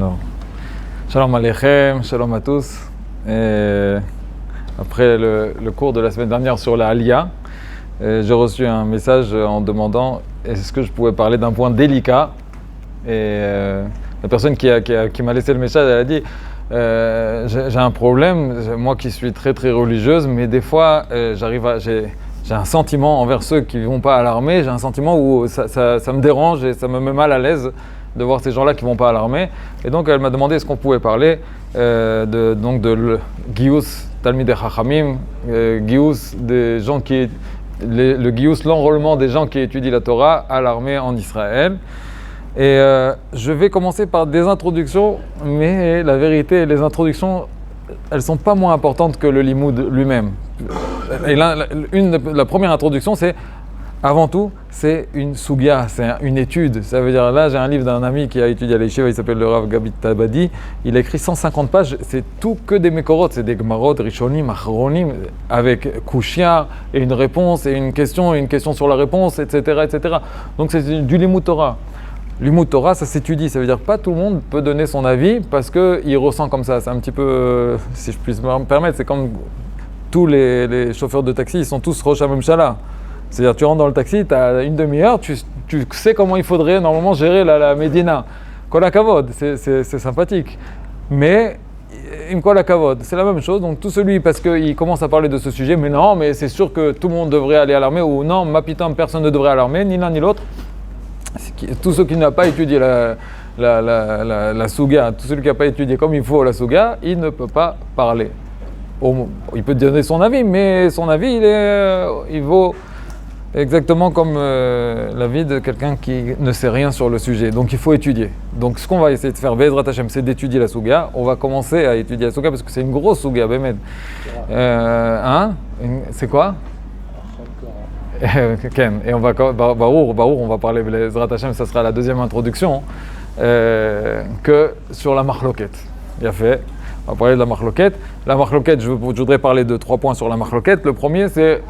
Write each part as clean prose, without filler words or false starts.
Alors, Shalom Aleichem, Shalom à tous. Et après le cours de la semaine dernière sur la Aliyah, j'ai reçu un message en demandant est-ce que je pouvais parler d'un point délicat. Et la personne qui m'a laissé le message, elle a dit j'ai un problème, moi qui suis très très religieuse, mais des fois j'ai un sentiment envers ceux qui ne vont pas à l'armée, j'ai un sentiment où ça me dérange et ça me met mal à l'aise de voir ces gens-là qui ne vont pas à l'armée. Et donc elle m'a demandé est-ce qu'on pouvait parler de le Gius Talmidei Chachamim, Gius des gens le Gius, l'enrôlement des gens qui étudient la Torah à l'armée en Israël. Et je vais commencer par des introductions, mais la vérité, les introductions, elles ne sont pas moins importantes que le limoud lui-même. Et la première introduction, c'est, avant tout, c'est une sugia, c'est une étude. Ça veut dire, là, j'ai un livre d'un ami qui a étudié à l'Yeshiva, il s'appelle le Rav Gabi Tabadi. Il a écrit 150 pages, c'est tout que des Mekorot, c'est des Gemarot, Rishonim, Achronim, avec Kushia et une réponse, et une question sur la réponse, etc., etc. Donc c'est du limoud Torah. Limoud Torah, ça s'étudie, ça veut dire que pas tout le monde peut donner son avis parce qu'il ressent comme ça. C'est un petit peu, si je puis me permettre, c'est comme tous les chauffeurs de taxi, ils sont tous Rosh HaMemshala. C'est-à-dire tu rentres dans le taxi, tu as une demi-heure, tu sais comment il faudrait normalement gérer la Médina. Kol hakavod, c'est sympathique. Mais Kol hakavod, c'est la même chose. Donc tout celui, parce qu'il commence à parler de ce sujet, mais non, mais c'est sûr que tout le monde devrait aller à l'armée, ou non, ma putain, personne ne devrait aller à l'armée, ni l'un ni l'autre. Tous ceux qui n'ont pas étudié la Souga, tout celui qui n'a pas étudié comme il faut la Souga, il ne peut pas parler. Il peut donner son avis, mais son avis, il vaut exactement comme l'avis de quelqu'un qui ne sait rien sur le sujet. Donc il faut étudier. Donc ce qu'on va essayer de faire, Be'ezrat Hashem, c'est d'étudier la Souga. On va commencer à étudier la Souga parce que c'est une grosse Souga, Bémed. C'est quoi? Et on va on va parler Be'ezrat Hashem, ça sera la deuxième introduction, que sur la Mahloket. Il a fait. On va parler de la Mahloket. La Mahloket, je voudrais parler de 3 points sur la Mahloket. Le premier, c'est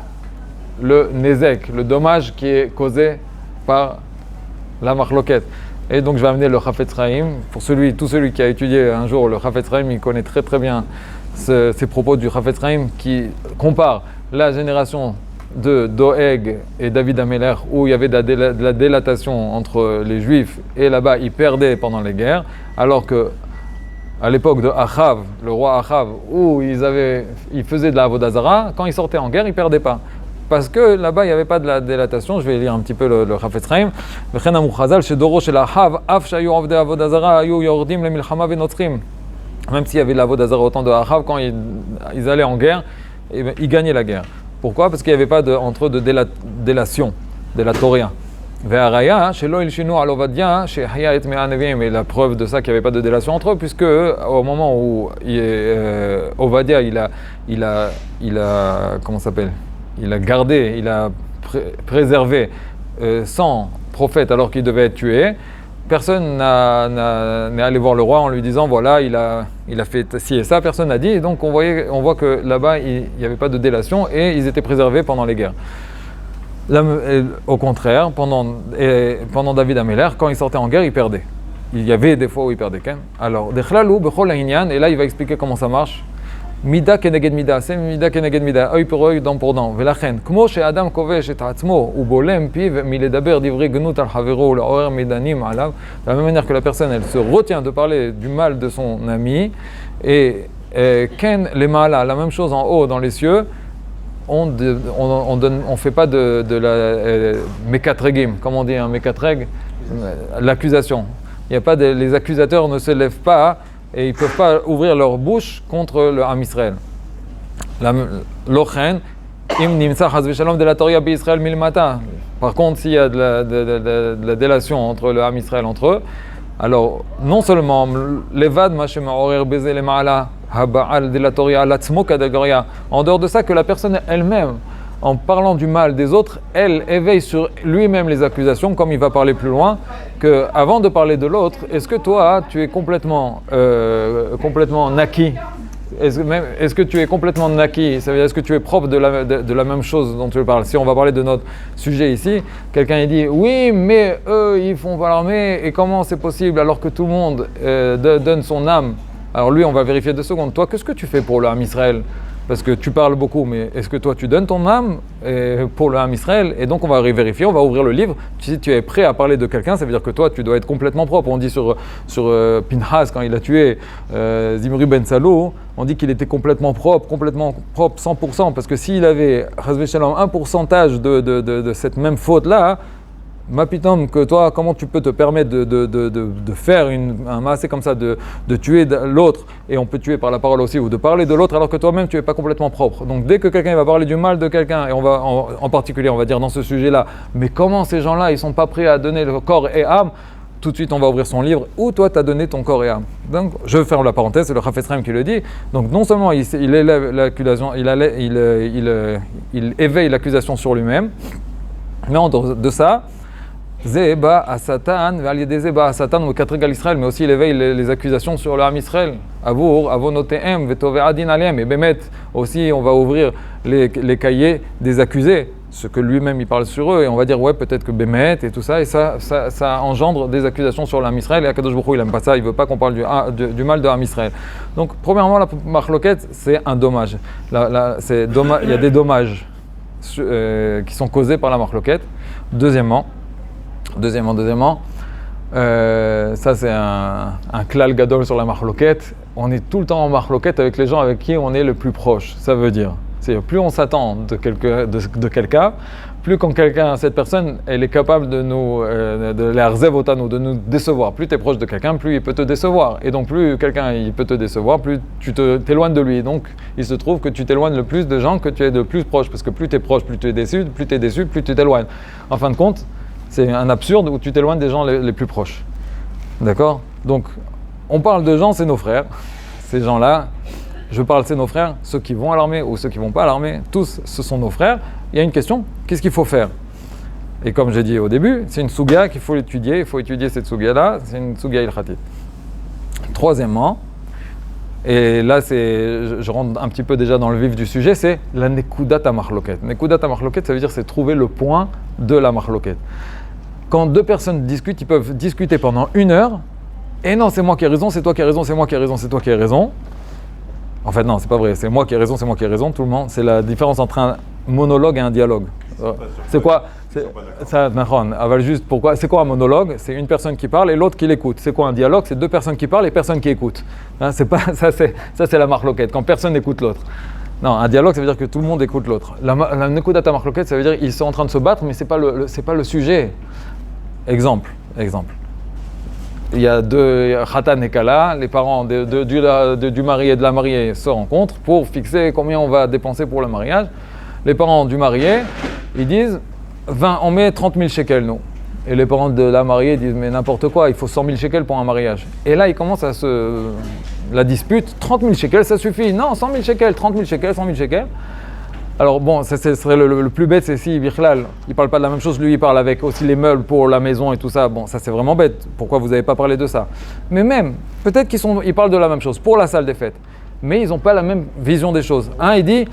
le Nezek, le dommage qui est causé par la Mahloket. Et donc je vais amener le Chafetz Chaim. Pour tout celui qui a étudié un jour le Chafetz Chaim, il connaît très très bien ces propos du Chafetz Chaim qui compare la génération de Doeg et David Ameler, où il y avait de la délatation entre les Juifs, et là-bas ils perdaient pendant les guerres, alors que à l'époque de Achav, le roi Achav, où ils faisaient de la Avodah Zara, quand ils sortaient en guerre, ils ne perdaient pas. Parce que là-bas, il n'y avait pas de la délatation. Je vais lire un petit peu le Chafetz Chaim. Même s'il y avait de la Avodah Zara au temps de Achav, quand ils allaient en guerre, ils gagnaient la guerre. Pourquoi? Parce qu'il n'y avait pas entre eux de délation, délatorien. Et la preuve de ça qu'il n'y avait pas de délation entre eux, puisque au moment où Ovadia, il a gardé, il a préservé 100 prophètes alors qu'ils devaient être tués, personne n'est allé voir le roi en lui disant voilà, il a fait ci et ça, personne n'a dit, et donc on voit que là-bas il n'y avait pas de délation et ils étaient préservés pendant les guerres. Là, au contraire, pendant David Ameler, quand il sortait en guerre, il perdait. Il y avait des fois où il perdait. Alors, et là il va expliquer comment ça marche. Mida keneged mida, c'est mida keneged mida, œil pour œil, dent pour dent. Velachen, kmo she'adam kovesh et atzmo ou bolem piv miledaber divrei gnut al havero la'orer midanim alav. De la même manière que la personne, elle se retient de parler du mal de son ami, et ken les mala, la même chose en haut dans les cieux. On fait pas de la mekatregim, comme on dit un mekatreg, l'accusation. Il y a pas les accusateurs ne se lèvent pas et ils ne peuvent pas ouvrir leur bouche contre le Ham Israël. Lochen, im nimsa chas v'shalom de la Torah b'Israël milmata. Par contre, s'il y a de la délation entre le Ham Israël entre eux, alors non seulement levad ma shema'orer beze le ma'ala haba'al de la Torah l'atzmo kadegoria, en dehors de ça que la personne elle-même, en parlant du mal des autres, elle éveille sur lui-même les accusations, comme il va parler plus loin, qu'avant de parler de l'autre, est-ce que toi, tu es complètement naquis est-ce que tu es complètement naki, ça veut dire est-ce que tu es propre de la même chose dont tu parles. Si on va parler de notre sujet ici, quelqu'un il dit oui, mais eux ils font pas l'armée, et comment c'est possible alors que tout le monde donne son âme. Alors lui, on va vérifier 2 secondes. Toi, qu'est-ce que tu fais pour le Ham Israël? Parce que tu parles beaucoup, mais est-ce que toi tu donnes ton âme pour le Ham Israël? Et donc on va vérifier, on va ouvrir le livre. Si tu es prêt à parler de quelqu'un, ça veut dire que toi tu dois être complètement propre. On dit sur Pinhas, quand il a tué Zimri ben Salo, on dit qu'il était complètement propre 100%. Parce que s'il avait, un pourcentage de cette même faute-là, Mapitom, que toi, comment tu peux te permettre de faire un massé comme ça, de tuer l'autre, et on peut tuer par la parole aussi, ou de parler de l'autre alors que toi-même tu n'es pas complètement propre. Donc dès que quelqu'un va parler du mal de quelqu'un, et on va en particulier, on va dire dans ce sujet-là, mais comment ces gens-là, ils ne sont pas prêts à donner le corps et âme, tout de suite on va ouvrir son livre, où toi tu as donné ton corps et âme. Donc je ferme la parenthèse, c'est le Chafetz Chaim qui le dit. Donc non seulement il élève l'accusation, il éveille l'accusation sur lui-même, mais en dehors de ça, Zeba à Satan, Zeba à Satan ou Katregal Israël, mais aussi il éveille les accusations sur le Ham Israël. Avour, Avonotehem, Vetove Adin Aliem, et Bemet, aussi on va ouvrir les cahiers des accusés, ce que lui-même il parle sur eux, et on va dire ouais, peut-être que Bemet et tout ça, et ça engendre des accusations sur le Ham Israël, et Akadosh Baruch Hu, il n'aime pas ça, il ne veut pas qu'on parle du mal de Ham Israël. Donc, premièrement, la machloket, c'est un dommage. Il y a des dommages qui sont causés par la machloket. Deuxièmement, ça c'est un klal gadol sur la marloquette. On est tout le temps en marloquette avec les gens avec qui on est le plus proche. Ça veut dire, plus on s'attend de quelqu'un, plus quand cette personne, elle est capable de nous décevoir. Plus tu es proche de quelqu'un, plus il peut te décevoir. Et donc plus quelqu'un il peut te décevoir, plus tu t'éloignes de lui. Donc il se trouve que tu t'éloignes le plus de gens que tu es de plus proche. Parce que plus tu es proche, plus tu es déçu, plus tu t'éloignes. En fin de compte, c'est un absurde où tu t'éloignes des gens les plus proches. D'accord? Donc, on parle de gens, c'est nos frères. Ces gens-là, je parle, c'est nos frères. Ceux qui vont à l'armée ou ceux qui ne vont pas à l'armée, tous, ce sont nos frères. Il y a une question, qu'est-ce qu'il faut faire? Et comme j'ai dit au début, c'est une sougia qu'il faut étudier. Il faut étudier cette sougia-là. C'est une sougia ilchatit. Troisièmement, et là, je rentre un petit peu déjà dans le vif du sujet, c'est la nekudat ha-marloket. Nekudat ha-marloket, ça veut dire c'est trouver le point de la marloket. Quand 2 personnes discutent, ils peuvent discuter pendant 1 heure, et non, c'est moi qui ai raison, c'est toi qui as raison, c'est moi qui ai raison, c'est toi qui as raison. En fait, non, c'est pas vrai, c'est moi qui ai raison, c'est moi qui ai raison, tout le monde. C'est la différence entre un monologue et un dialogue. C'est quoi? Ça, juste pourquoi? C'est quoi un monologue? C'est une personne qui parle et l'autre qui l'écoute. C'est quoi un dialogue? C'est 2 personnes qui parlent et personne qui écoute. Hein, c'est pas, ça, c'est la marloquette, quand personne n'écoute l'autre. Non, un dialogue, ça veut dire que tout le monde écoute l'autre. La nekudat ha-marloket, ça veut dire qu'ils sont en train de se battre, mais c'est pas le sujet. Exemple. Il y a 2 Khatan et Kala, les parents du marié et de la mariée se rencontrent pour fixer combien on va dépenser pour le mariage. Les parents du marié, ils disent on met 30 000 shekels, nous. Et les parents de la mariée disent mais n'importe quoi, il faut 100 000 shekels pour un mariage. Et là, ils commencent la dispute, 30 000 shekels, ça suffit. Non, 100 000 shekels, 30 000 shekels, 100 000 shekels. Alors bon, ce serait le plus bête, c'est si Bichlal, il ne parle pas de la même chose, lui il parle avec aussi les meubles pour la maison et tout ça. Bon, ça c'est vraiment bête, pourquoi vous n'avez pas parlé de ça? Mais même, peut-être qu'ils parlent de la même chose pour la salle des fêtes, mais ils n'ont pas la même vision des choses. Un, il dit,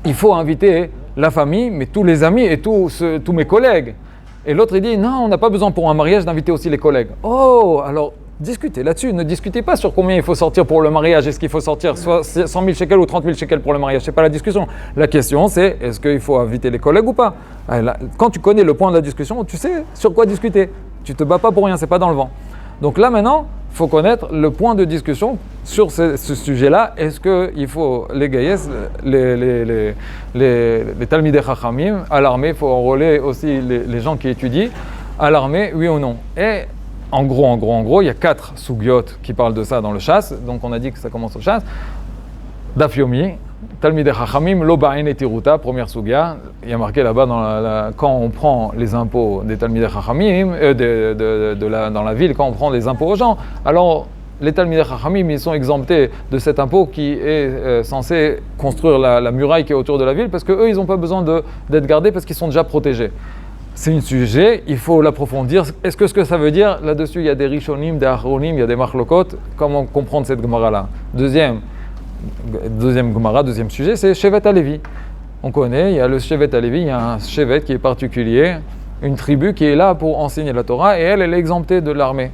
il faut inviter la famille, mais tous les amis et tous mes collègues. Et l'autre il dit, non, on n'a pas besoin pour un mariage d'inviter aussi les collègues. Oh, alors discutez là-dessus, ne discutez pas sur combien il faut sortir pour le mariage. Est-ce qu'il faut sortir soit 100 000 shekels ou 30 000 shekels pour le mariage? C'est pas la discussion. La question c'est, est-ce qu'il faut inviter les collègues ou pas? Quand tu connais le point de la discussion, tu sais sur quoi discuter. Tu te bats pas pour rien, c'est pas dans le vent. Donc là maintenant, il faut connaître le point de discussion sur ce sujet-là. Est-ce qu'il faut les gaïs, les talmidei chachamim à l'armée? Il faut enrôler aussi les gens qui étudient à l'armée, oui ou non? Et en gros, il y a 4 sugyot qui parlent de ça dans le chasse. Donc on a dit que ça commence au chasse. Daf yomi, talmidei chachamim, lo ba'en et tiruta, première sugya. Il y a marqué là-bas quand on prend les impôts des talmidei chachamim, dans la ville, quand on prend les impôts aux gens, alors les talmidei chachamim, ils sont exemptés de cet impôt qui est censé construire la muraille qui est autour de la ville, parce qu'eux, ils n'ont pas besoin d'être gardés parce qu'ils sont déjà protégés. C'est un sujet, il faut l'approfondir. Est-ce que ce que ça veut dire, là-dessus, il y a des rishonim, des achronim, il y a des marlokot. Comment comprendre cette gemara-là? Deuxième, Deuxième Gemara, deuxième sujet, c'est Shevet HaLevi. On connaît, il y a le Shevet HaLevi, il y a un Shevet qui est particulier, une tribu qui est là pour enseigner la Torah, et elle est exemptée de l'armée.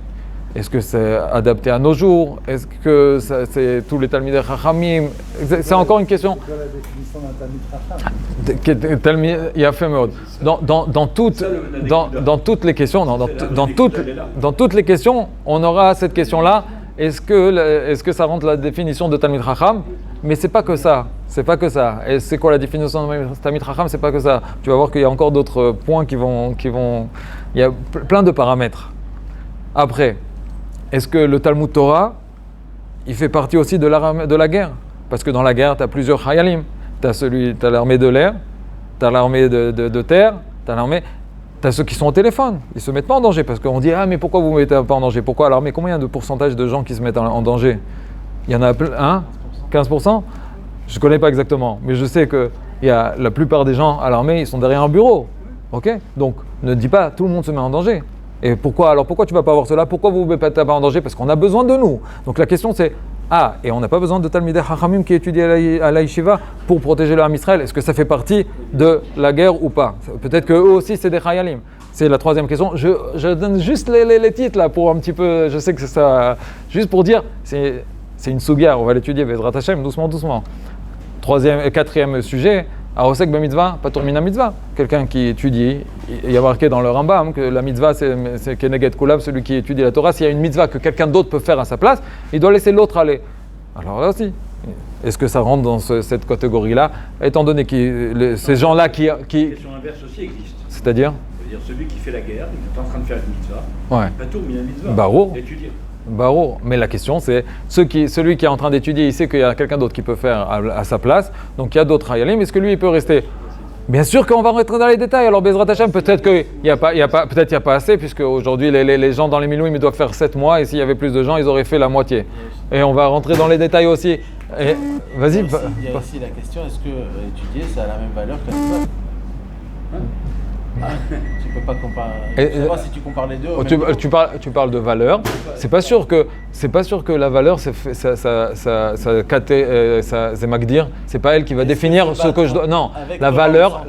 Est-ce que c'est adapté à nos jours? Est-ce que c'est tous les Talmidei Chachamim? C'est encore une question. C'est quoi la définition d'un Talmid Chacham? Il y a fait mode. Dans toutes les questions, dans toutes les questions, on aura cette question-là. Est-ce que ça rentre la définition de Talmid Chacham? Mais c'est pas que ça. C'est pas que ça. Et c'est quoi la définition de Talmid Chacham? C'est pas que ça. Tu vas voir qu'il y a encore d'autres points qui vont. Il y a plein de paramètres. Après, est-ce que le Talmud Torah, il fait partie aussi de la guerre? Parce que dans la guerre, tu as plusieurs Chayalim. Tu as l'armée de l'air, tu as l'armée de terre, tu as ceux qui sont au téléphone. Ils ne se mettent pas en danger. Parce qu'on dit, ah mais pourquoi vous ne mettez pas en danger? Pourquoi à l'armée? Combien de pourcentage de gens qui se mettent en danger? Il y en a 15%? Je ne connais pas exactement. Mais je sais que la plupart des gens à l'armée, ils sont derrière un bureau. Ok? Donc, ne dis pas, tout le monde se met en danger. Et pourquoi tu ne vas pas avoir cela? Pourquoi vous ne mettez pas en danger? Parce qu'on a besoin de nous. Donc la question c'est, et on n'a pas besoin de Talmidei Chachamim qui étudient à la Yeshiva pour protéger le Ham Israël. Est-ce que ça fait partie de la guerre ou pas? Peut-être qu'eux aussi c'est des Chayalim. C'est la troisième question. Je donne juste les titres là pour un petit peu, je sais que c'est ça, juste pour dire, c'est une sougia, on va l'étudier, Bezrat Hashem, doucement. Quatrième sujet, Arosek ben mitzvah, patur mina mitzvah. Quelqu'un qui étudie, il y a marqué dans le Rambam que la mitzvah c'est keneged kulav, celui qui étudie la Torah. S'il y a une mitzvah que quelqu'un d'autre peut faire à sa place, il doit laisser l'autre aller. Alors là aussi, est-ce que ça rentre dans cette catégorie-là? Étant donné que ces gens-là qui... La question inverse aussi existe. C'est-à-dire? C'est-à-dire celui qui fait la guerre, il est en train de faire une mitzvah, Ouais. patur mina mitzvah, Barour. d'étudier. Barour. Mais la question c'est, celui qui est en train d'étudier, il sait qu'il y a quelqu'un d'autre qui peut faire à sa place, donc il y a d'autres Hayalim, est-ce que lui il peut rester? Bien sûr qu'on va rentrer dans les détails, alors Bezrat Hashem, peut-être qu'il n'y a pas assez, puisque aujourd'hui les gens dans les Milouim ils doivent faire 7 mois, et s'il y avait plus de gens, ils auraient fait la moitié. Et on va rentrer dans les détails aussi. Et, vas-y. Il y a ici la question, est-ce que étudier ça a la même valeur que la mitzvah? Tu peux pas comparer. Je sais pas si tu compares les deux. Tu parles de valeur. C'est pas sûr que la valeur c'est Magdir. C'est pas elle qui va définir ce que je dois. Non, la valeur,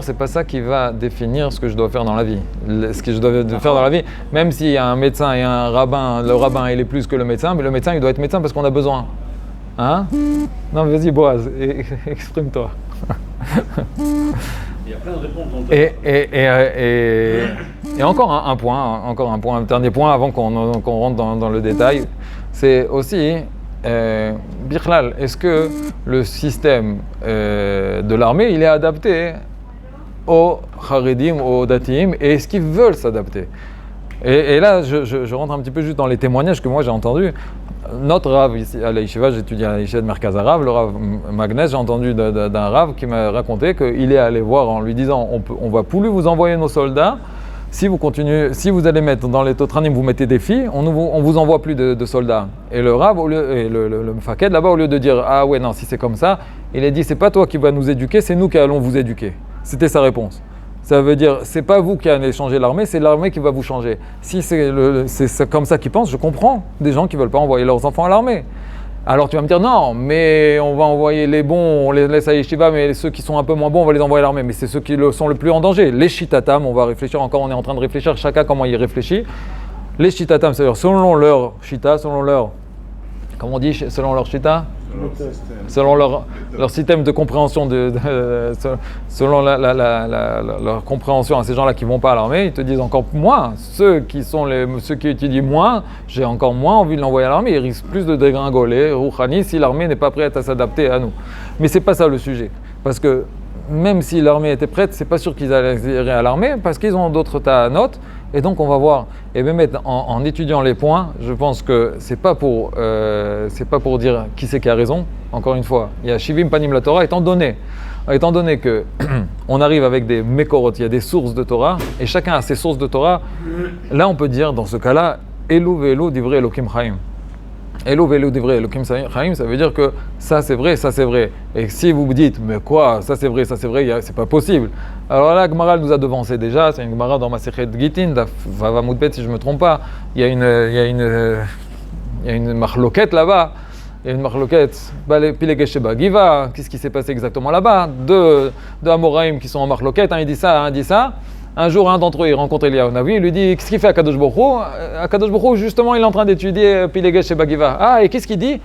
c'est pas ça qui va définir ce que je dois faire dans la vie. Ce que je dois faire dans la vie, même s'il y a un médecin et un rabbin, le rabbin il est plus que le médecin, mais le médecin il doit être médecin parce qu'on a besoin. Hein? Non, vas-y Boaz, exprime-toi. Il y a plein de réponses dans le et encore un point, un dernier point avant qu'on rentre dans le détail, c'est aussi Bichlal, est-ce que le système de l'armée il est adapté aux Haredim, aux Datiim, et est-ce qu'ils veulent s'adapter? Et là, je rentre un petit peu juste dans les témoignages que moi j'ai entendus. Notre Rav ici à la Yeshiva, j'étudie à la Yeshiva de Merkaz Rav, le Rav Magnès, j'ai entendu d'un Rav qui m'a raconté qu'il est allé voir en lui disant on va plus vous envoyer nos soldats, si vous allez mettre dans les Totranim, vous mettez des filles, on vous envoie plus de soldats. Et le Rav, le Mfaked là-bas, au lieu de dire ah ouais non, si c'est comme ça, il a dit c'est pas toi qui vas nous éduquer, c'est nous qui allons vous éduquer. C'était sa réponse. Ça veut dire, c'est pas vous qui allez changer l'armée, c'est l'armée qui va vous changer. Si c'est comme ça qu'ils pensent, je comprends des gens qui veulent pas envoyer leurs enfants à l'armée. Alors tu vas me dire, non, mais on va envoyer les bons, on les laisse à Yeshiva, mais ceux qui sont un peu moins bons, on va les envoyer à l'armée. Mais c'est ceux qui sont le plus en danger. Les Shitatam, on va réfléchir encore, on est en train de réfléchir chacun comment il réfléchit. Les Shitatam, c'est-à-dire selon leur Shita, selon leur, comment on dit, selon leur Shita, selon leur système de compréhension, selon leur compréhension à ces gens-là qui ne vont pas à l'armée, ils te disent encore moins. Ceux qui étudient moins, j'ai encore moins envie de l'envoyer à l'armée. Ils risquent plus de dégringoler, Rouhani, si l'armée n'est pas prête à s'adapter à nous. Mais ce n'est pas ça le sujet. Parce que même si l'armée était prête, c'est pas sûr qu'ils allaient à l'armée parce qu'ils ont d'autres tas à notes. Et donc on va voir. Et même en étudiant les points, je pense que c'est pas pour dire qui c'est qui a raison. Encore une fois, il y a Shivim Panim la Torah étant donné que on arrive avec des Mekorot, il y a des sources de Torah et chacun a ses sources de Torah. Là on peut dire dans ce cas-là, Elu ve'elu divrei Elokim Chaim. Elu ve'elu divrei Elokim Chaim, ça veut dire que ça c'est vrai, ça c'est vrai. Et si vous vous dites, mais quoi, ça c'est vrai, c'est pas possible. Alors là, Gemara nous a devancé déjà, c'est une Gemara dans Masechet Gitin, Vava Moudbet si je ne me trompe pas. Il y a une marloquette là-bas. il y a une marloquette, Pilegesh Sheba Giva, qu'est-ce qui s'est passé exactement là-bas? Deux Amoraïm qui sont en marloquette, un il dit ça, un dit ça. Un jour, un d'entre eux, il rencontre Eliyahu Navi, il lui dit, qu'est-ce qu'il fait à Kadosh Baruch Hu? À Kadosh Baruch Hu, justement, il est en train d'étudier Pilegesh Sheba Giva. Ah, et qu'est-ce qu'il dit?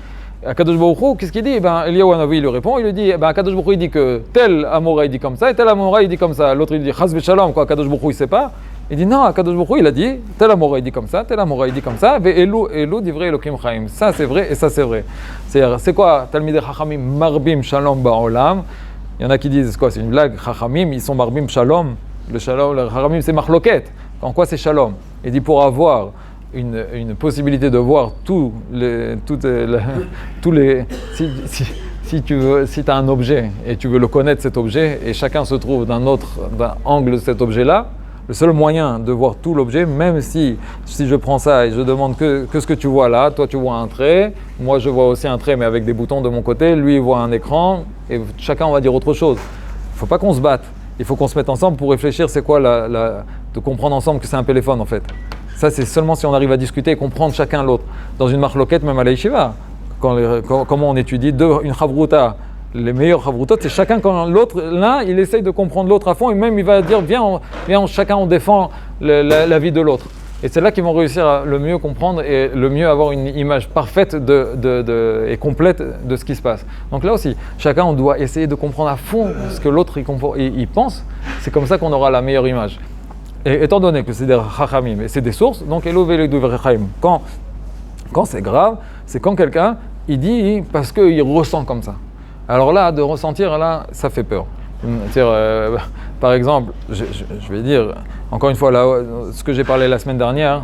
À Kadosh Baruch Hu, qu'est-ce qu'il dit? Eliyahu Navi lui répond, il lui dit, Kadosh Baruch Hu, il dit que tel Amoraï dit comme ça, et tel Amoraï dit comme ça. L'autre, il dit, Chas v'shalom, quoi, Kadosh Baruch Hu, il sait pas. Il dit, non, Kadosh Baruch Hu, il a dit, tel Amoraï dit comme ça, tel Amoraï dit comme ça, Elu divrei Elokim Chaim. Ça, c'est vrai, et ça, c'est vrai. C'est quoi? Talmidei Chachamim marbim shalom ba'olam. Il y en a qui disent, quoi, c'est une blague, Chachamim, ils sont marbim shalom. Le shalom, le Chachamim, c'est marloquette. En quoi c'est shalom? Il dit, pour avoir une possibilité de voir tous les si tu veux, si tu as un objet et tu veux le connaître cet objet et chacun se trouve d'un angle de cet objet-là, le seul moyen de voir tout l'objet, même si je prends ça et je demande que ce que tu vois là, toi tu vois un trait, moi je vois aussi un trait mais avec des boutons de mon côté, lui il voit un écran et chacun on va dire autre chose. Il ne faut pas qu'on se batte, il faut qu'on se mette ensemble pour réfléchir c'est quoi de comprendre ensemble que c'est un téléphone en fait. Ça, c'est seulement si on arrive à discuter et comprendre chacun l'autre. Dans une marloquette, même à la yeshiva, comment on étudie une chavruta, les meilleurs chavrutot, c'est chacun quand l'autre, l'un, il essaye de comprendre l'autre à fond et même il va dire, viens, chacun on défend la vie de l'autre. Et c'est là qu'ils vont réussir à le mieux comprendre et le mieux avoir une image parfaite et complète de ce qui se passe. Donc là aussi, chacun on doit essayer de comprendre à fond ce que l'autre il pense. C'est comme ça qu'on aura la meilleure image. Et étant donné que c'est des chachamim et c'est des sources, donc Elo veledu v'rechaim. Quand c'est grave, c'est quand quelqu'un il dit parce qu'il ressent comme ça. Alors là, de ressentir là, ça fait peur. Par exemple, je vais dire encore une fois là, ce que j'ai parlé la semaine dernière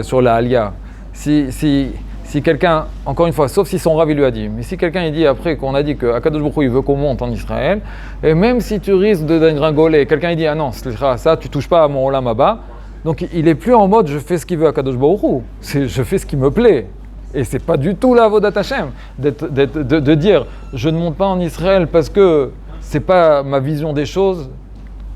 sur la Aliyah. Si quelqu'un, encore une fois, sauf si son rav il lui a dit, mais si quelqu'un il dit après qu'on a dit qu'Akadosh Baruch Hu il veut qu'on monte en Israël, et même si tu risques de dégringoler, quelqu'un il dit ah non, ça tu touches pas à mon olam haba, donc il est plus en mode je fais ce qu'il veut Akadosh Baruch Hu, je fais ce qui me plaît. Et c'est pas du tout la avodat Hashem de dire je ne monte pas en Israël parce que c'est pas ma vision des choses.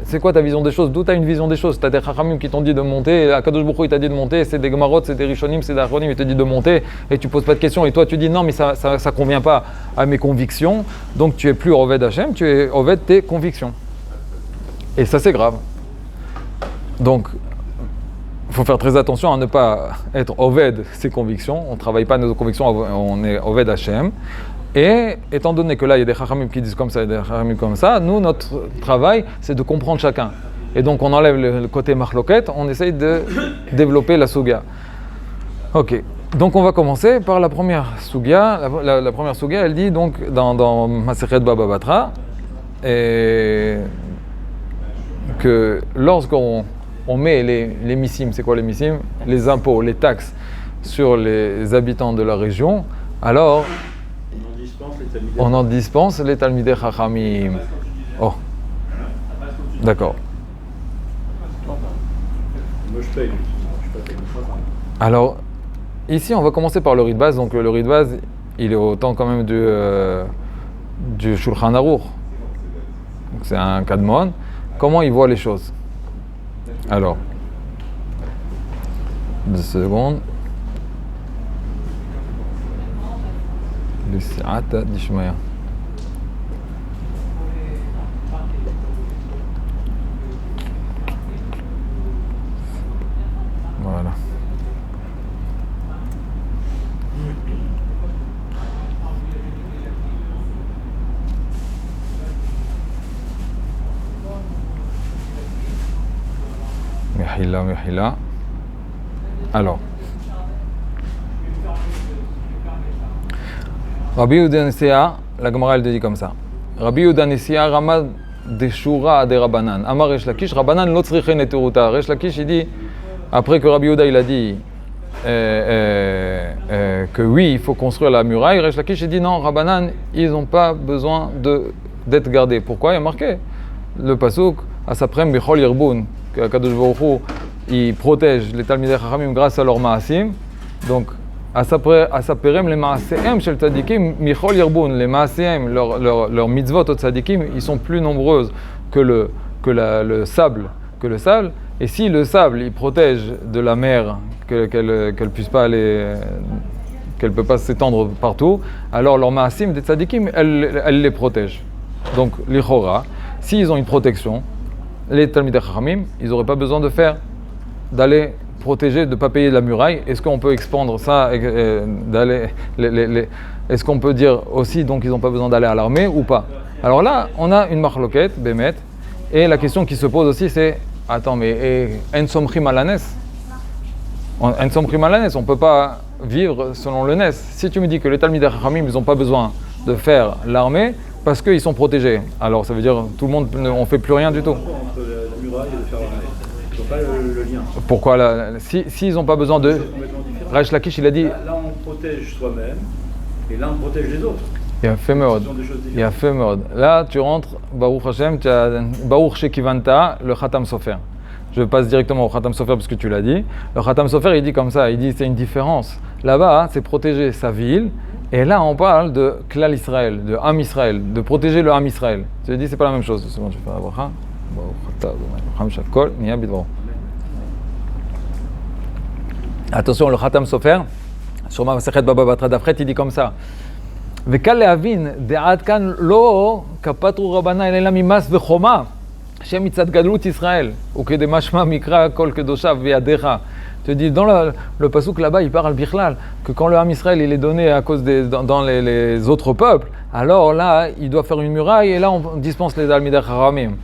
C'est quoi ta vision des choses? D'où tu as une vision des choses? Tu as des chachamim qui t'ont dit de monter, Akadosh Baruch Hu il t'a dit de monter, c'est des gemarot, c'est des rishonim, c'est des achronim, il te dit de monter et tu poses pas de questions et toi tu dis non mais ça convient pas à mes convictions, donc tu es plus Oved Hashem, tu es Oved tes convictions. Et ça c'est grave. Donc il faut faire très attention à ne pas être Oved ses convictions, on ne travaille pas nos convictions, on est Oved Hashem. Et étant donné que là, il y a des chachamim qui disent comme ça et des chachamim comme ça, nous, notre travail, c'est de comprendre chacun. Et donc, on enlève le côté marloquette, on essaye de développer la suga. Ok, donc on va commencer par la première suga. La première suga, elle dit donc dans Masechet Baba Batra, que lorsqu'on met les missim, c'est quoi les missim? Les impôts, les taxes sur les habitants de la région, alors on en dispense les Talmidei Chachamim. Oh, d'accord. Alors, ici, on va commencer par le riz de base. Donc, le riz de base, il est au temps quand même du Shulchan Aruch. Donc, c'est un kadmon. Comment il voit les choses? Alors, 2 secondes. L'Is'ata d'Ishmaïa. Voilà. Mihila. Alors. Rabbi Yehuda Nesia, la Gemara elle dit comme ça. Rabbi Yehuda Nesia ramad deshura de Rabbanan. Amar Resh Lakish, Rabbanan lo tzrichen et teruta. Resh Lakish il dit, après que Rabbi Yehuda il a dit que oui, il faut construire la muraille, Resh Lakish il dit non, Rabbanan ils n'ont pas besoin d'être gardés. Pourquoi? Il y a marqué le pasuk Asaprem bichol yirbun, que Kadosh Baruch Hu il protège les Talmidei Chachamim grâce à leur maasim. Donc Asaperem les maaseem shel tzadikim michol yirbun, les maaseem leurs mitzvot au tzadikim ils sont plus nombreuses que le sable. Et si le sable il protège de la mer qu'elle puisse pas aller qu'elle ne peut pas s'étendre partout, alors leur ma'asim des tzadikim, elle les protège. Donc, l'ichora, s'ils ont une protection, les Talmidei Chachamim, ils n'auraient pas besoin d'aller protéger, de ne pas payer la muraille. Est-ce qu'on peut expandre ça, est-ce qu'on peut dire aussi, donc ils n'ont pas besoin d'aller à l'armée ou pas? Alors là, on a une marloquette, bémet, et la question qui se pose aussi, c'est, attends, mais en somchim alanes? En somchim alanes, on ne peut pas vivre selon le nes. Si tu me dis que les Talmidei Chachamim, ils n'ont pas besoin de faire l'armée, parce qu'ils sont protégés. Alors ça veut dire tout le monde, on ne fait plus rien du tout. Entre la muraille et de faire l'armée. Je vois pas le lien. Pourquoi s'ils n'ont pas besoin de... C'est complètement différent. Rach Lakish, il a dit... Là, on protège soi-même et là, on protège les autres. Il y a fait mode. Il y a fait mode. Là, tu rentres, Baruch Hashem, tu as Baruch Shekivanta, le Khatam Sofer. Je passe directement au Khatam Sofer parce que tu l'as dit. Le Khatam Sofer, il dit comme ça, il dit c'est une différence. Là-bas, c'est protéger sa ville. Et là, on parle de Klal Israël, de Am Israël, de protéger le Am Israël. Tu dis, c'est pas la même chose. C'est bon, je vais faire la bracha. Attention, le Khatam Sofer, sur ma Masechet Baba Batra d'Afret, il dit comme ça. Vekal lehavin de'ad kan lo kapatru rabbanan ela mimas vechoma shem mitzad gadlut Israël ou que de mashma mikra kol kedoshav ve'adecha. Je te dis, dans le pasouk là-bas, il parle bichlal, que quand le Ham Israël il est donné à cause dans les autres peuples, alors là, il doit faire une muraille, et là, on dispense les Talmidei Chachamim.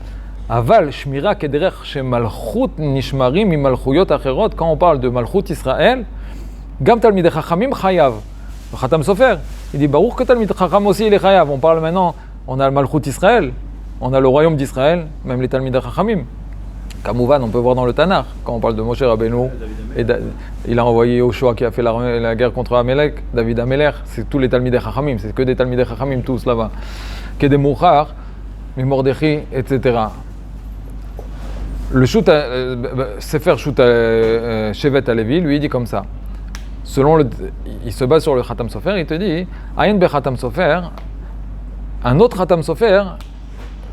Aval, shmira kederech shemalchut nishmarim mimalchuyot acherot, quand on parle de malchut Israël, gam Talmidei Chachamim chayav. Le Khatam Sofer, il dit, baruch que Talmidei Chacham aussi, il est chayav. On parle maintenant, on a le malchut Israël, on a le royaume d'Israël, même les Talmidei Chachamim. Kamouvan, on peut voir dans le Tanakh, quand on parle de Moshe Rabbeinu, il a envoyé Yoshua qui a fait la guerre contre Amalek, David Amelech, c'est tous les Talmidei Chachamim, c'est que des Talmidei Chachamim tous là-bas. Que des Mouchar, Mimordechi, etc. Le Sefer Shut Shevet Alevi, lui, il dit comme ça. Il se base sur le Khatam Sofer, il te dit, Ayin be Khatam Sofer, un autre Khatam Sofer,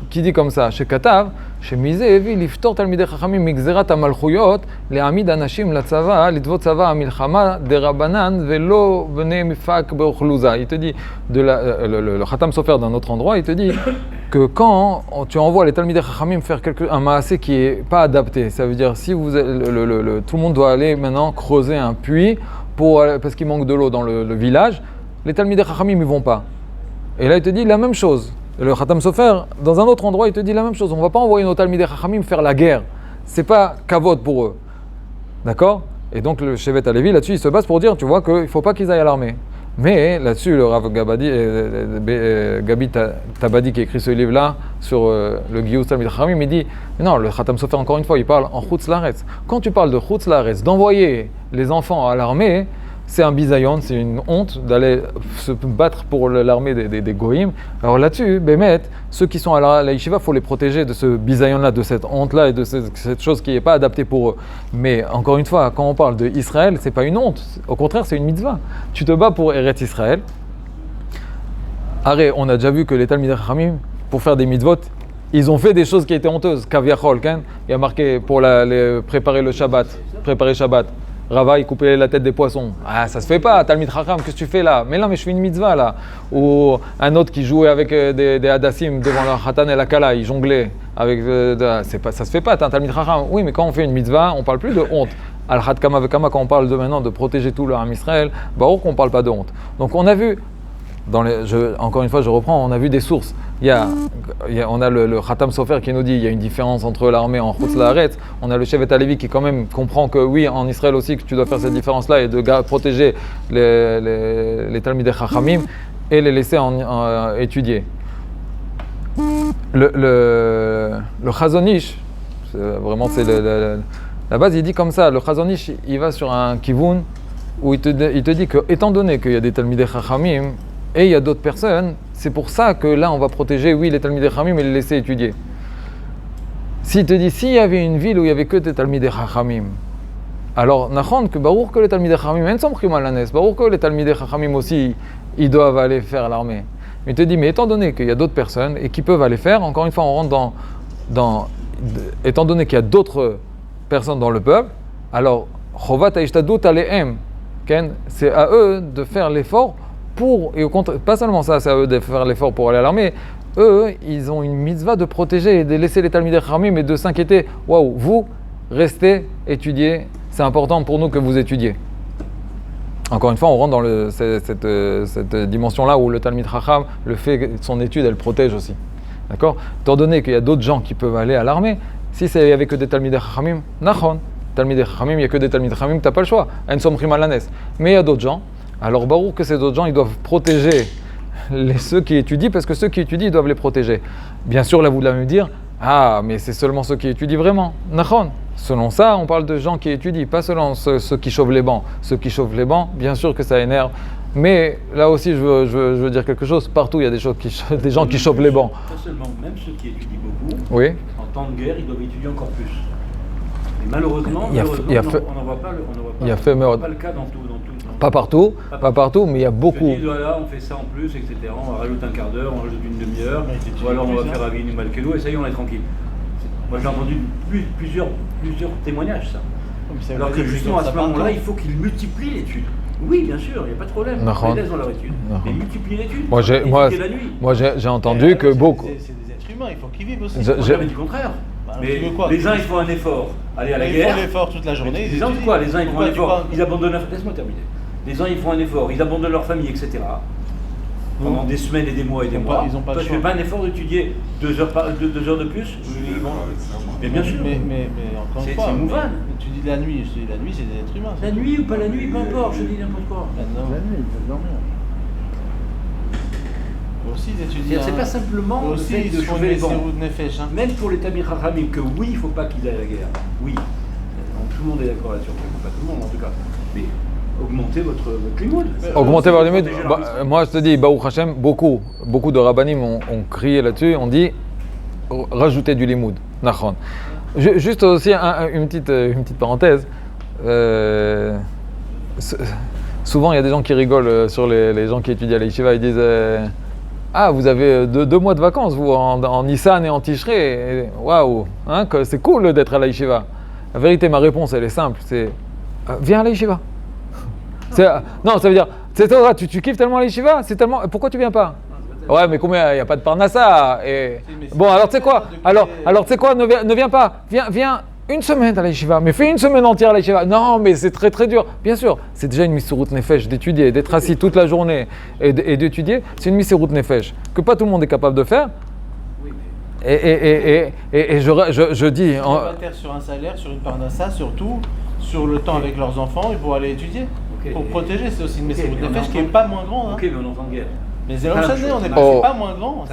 qui dit comme ça, chez Katav, chez Mizé Evi, Liftor Talmidei Chachamim, Migzerat Amalchuyot, Le'amid Anashim, Latzava, Litvot Tzava, Amilchama, Derabanan, Velo, Bene Mifak, Beochluza. Il te dit, le Khatam Sofer d'un autre endroit, il te dit que quand tu envoies les Talmidei Chachamim faire un maasé qui n'est pas adapté, ça veut dire si tout le monde doit aller maintenant creuser un puits parce qu'il manque de l'eau dans le village, les Talmidei Chachamim ne vont pas. Et là, il te dit la même chose. Le Khatam Sofer, dans un autre endroit, il te dit la même chose. On ne va pas envoyer nos Talmidei Chachamim faire la guerre. Ce n'est pas kavod pour eux. D'accord? Et donc le Shevet Alevi, là-dessus, il se base pour dire, tu vois, qu'il ne faut pas qu'ils aillent à l'armée. Mais là-dessus, le Rav Gabi Tabadi, qui a écrit ce livre-là, sur le Giyus Talmidei Chachamim, il dit, non, le Khatam Sofer, encore une fois, il parle en Chutz Laaretz. Quand tu parles de Chutz Laaretz, d'envoyer les enfants à l'armée, c'est un bisayon, c'est une honte d'aller se battre pour l'armée des goïms. Alors là-dessus, Bémet, ceux qui sont à la yeshiva, il faut les protéger de ce bisayon-là, de cette honte-là et de cette chose qui n'est pas adaptée pour eux. Mais encore une fois, quand on parle d'Israël, c'est pas une honte. Au contraire, c'est une mitzvah. Tu te bats pour Eretz Israël. Arrête, on a déjà vu que les Talmidei Chachamim, pour faire des mitzvot, ils ont fait des choses qui étaient honteuses. Kaviachol, il y a marqué pour préparer le Shabbat, préparer Shabbat. Rava, il coupait la tête des poissons. Ah, ça se fait pas, Talmid Chacham, qu'est-ce que tu fais là? Mais là, mais je fais une mitzvah là. Ou un autre qui jouait avec des hadassim devant la Khatan et la Kala, il jonglait. Ça se fait pas, t'es un Talmid Chacham. Oui, mais quand on fait une mitzvah, on parle plus de honte. Al-Had Kama Vekama, quand on parle maintenant de protéger tout le Ham Israël, Baruch, on parle pas de honte. Donc on a vu, encore une fois, je reprends, on a vu des sources. On a le Khatam Sofer qui nous dit qu'il y a une différence entre l'armée en Chutz Laaretz. On a le Shevet Alevi qui quand même comprend que oui, en Israël aussi, que tu dois faire cette différence-là et de protéger les Talmidei Chachamim et les laisser étudier. Le Chazon Ish, vraiment c'est la base, il dit comme ça, le Chazon Ish, il va sur un kivun où il te dit que, étant donné qu'il y a des Talmidei Chachamim, et il y a d'autres personnes, c'est pour ça que là on va protéger, oui, les Talmidei Chachamim et les laisser étudier. S'il te dit, s'il y avait une ville où il n'y avait que des Talmidei Chachamim, alors, nachon, que Baruch que les Talmidei Chachamim, en somchim alanes, Baruch que les Talmidei Chachamim aussi, ils doivent aller faire l'armée. Mais il te dit, mais étant donné qu'il y a d'autres personnes et qui peuvent aller faire, encore une fois, on rentre étant donné qu'il y a d'autres personnes dans le peuple, alors, chovat haishtadut alehem, Ken, c'est à eux de faire l'effort pour, et au contraire, pas seulement ça, c'est à eux de faire l'effort pour aller à l'armée. Eux, ils ont une mitzvah de protéger et de laisser les Talmidei Chachamim, mais de s'inquiéter. Waouh, vous, restez, étudiez, c'est important pour nous que vous étudiez. Encore une fois, on rentre dans cette dimension-là où le Talmid Chacham, le fait son étude, elle protège aussi. D'accord ? Étant donné qu'il y a d'autres gens qui peuvent aller à l'armée, si il n'y avait que des Talmidei Chachamim, nachon, Talmidei Chachamim, il n'y a que des Talmidei Chachamim, tu n'as pas le choix. En somrim alanes. Mais il y a d'autres gens, alors barouk que ces autres gens, ils doivent protéger ceux qui étudient, parce que ceux qui étudient, ils doivent les protéger. Bien sûr, là, vous allez me dire, ah, mais c'est seulement ceux qui étudient vraiment. Nachon. Selon ça, on parle de gens qui étudient, pas seulement ceux qui chauffent les bancs. Ceux qui chauffent les bancs, bien sûr que ça énerve. Mais là aussi, je veux dire quelque chose. Partout, il y a des gens qui chauffent les bancs. Pas seulement, même ceux qui étudient beaucoup, Oui. en temps de guerre, ils doivent étudier encore plus. Et malheureusement, on n'en voit pas le cas dans tout. Pas partout, mais il y a beaucoup. Je dis, voilà, on fait ça en plus, etc. On rajoute un quart d'heure, on rajoute une demi-heure, ou alors on va faire Avinu Malkelou, et ça y est, on est tranquille. Moi, j'ai entendu plusieurs témoignages, ça. Alors que justement, à ce moment-là, il faut qu'ils multiplient l'étude. Oui, bien sûr, il n'y a pas de problème. Ils laissent dans leur étude. Mais multiplient l'étude. Moi, j'ai entendu que beaucoup. C'est des êtres humains, il faut qu'ils vivent aussi. J'ai jamais dit le contraire. Mais les uns, ils font un effort, aller à la guerre. Ils font l'effort toute la journée. Les uns, quoi ? Les uns, ils font un effort, ils abandonnent leur... Laisse-moi terminer. Les uns, ils font un effort, ils abandonnent leur famille, etc. Pendant des semaines et des mois et des mois. Toi, tu fais pas un effort d'étudier 2 heures de plus ? Mais bien sûr. Mais encore une fois, c'est mouvant. Tu dis la nuit, je te dis la nuit, c'est des êtres humains. La nuit ou pas la nuit, peu importe, je dis n'importe quoi. La nuit, ils peuvent dormir. Aussi, ils étudient. C'est pas simplement le fait de chauffer les bancs. Même pour les Talmidei Chachamim, que oui, il ne faut pas qu'ils aillent à la guerre. Oui. Tout le monde est d'accord là-dessus. Pas tout le monde en tout cas. Mais augmentez votre limoud. Augmentez votre limoud. Moi, je te dis, Baruch Hashem, beaucoup de rabbanim ont crié là-dessus. On dit, rajoutez du limoud. Nachon. Juste aussi une petite parenthèse. Souvent, il y a des gens qui rigolent sur les gens qui étudient à la yeshiva. Ils disent ah, vous avez 2 mois de vacances, vous, en Nissan et en Tishrei. Waouh, hein, c'est cool d'être à la yeshiva. La vérité, ma réponse, elle est simple. C'est viens à la yeshiva. Non, ça veut dire, tu kiffes tellement la yeshiva, pourquoi tu viens pas? Ouais, mais combien? Il n'y a pas de parnassa. Bon, alors tu sais quoi? Alors tu sais quoi? Ne viens pas. Viens 1 semaine à la yeshiva, mais fais 1 semaine entière à la yeshiva. Non, mais c'est très très dur. Bien sûr, c'est déjà une misirut nefesh d'étudier, d'être assis toute la journée et d'étudier. C'est une misirut nefesh que pas tout le monde est capable de faire. Et je dis. Ils vont sur un salaire, sur une parnassa, surtout sur le temps avec leurs enfants et pour aller étudier. Pour protéger, c'est aussi une misirut nefesh qui n'est pas moins grande. Ok, mais on est en temps de guerre. Mais c'est pas moins grand. C'est pas moins grand.